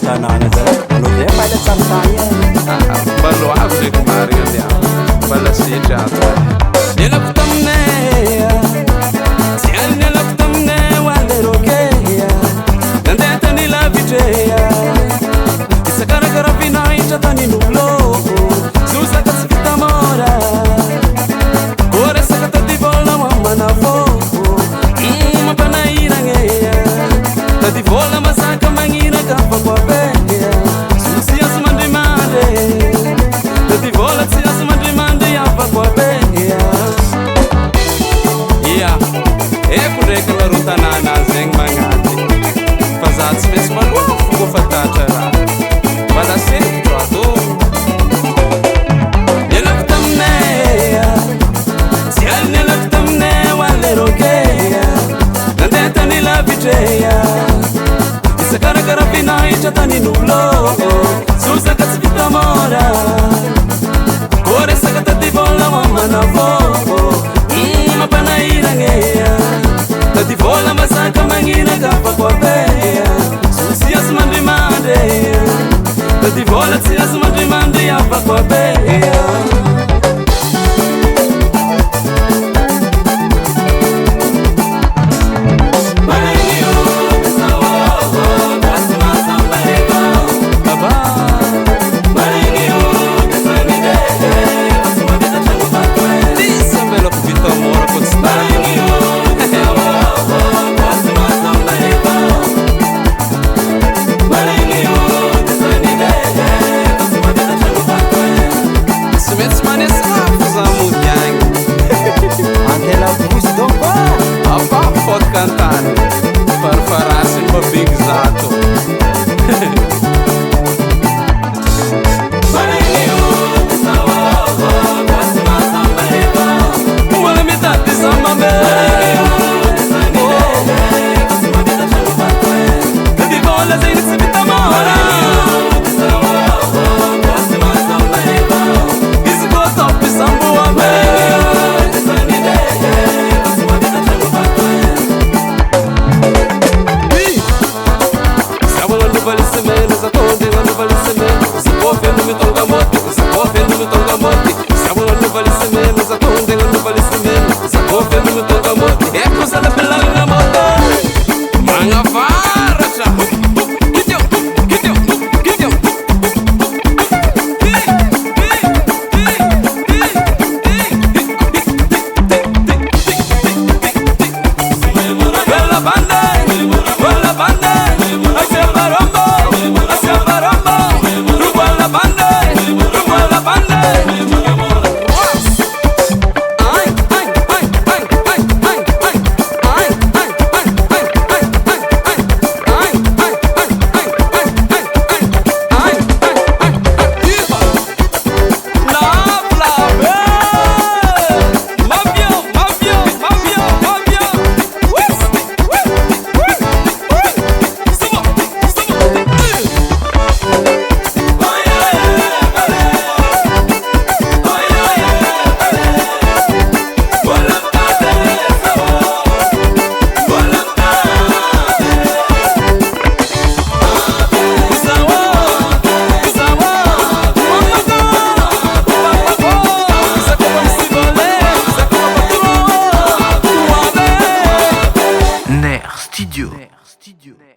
tanàna zay anao zay mahilatsa mitany mbalo avo ndraiky marigna andiamo mbala setry ato nialako taminay tsy any nialako taminay hoalerokeya nandeha tany lavitreya isakarakara vinahitra tanin'olo zosaka tsy vitamora koresaka tadivola mamana fofo mampanahiragneya tadivola masaka magniraka fako abeya sy azo mandrimandre tadivola tsy azo mandrimandre afako abeya ia eko ndraiky laro tanàna zegny magnaty fa za tsy maintsy maloha foko fatatra raha mbala setro ato nialako taminay tsy aly nialako taminay hoalerokeya nandeha tany lavitreya isakarakara vinahitra tanin'olo zosaka tsy vitamora koresaka tadivola mamana fofo mampanahiragneya tadivola masaka magniraka fako abeya sy azo mandrimandre tadivola tsy azo mandrimandre afako abeya cantare farfarasi ma big zato wala metade sama me di vola sei si vitamora is go top sambo ame Studio.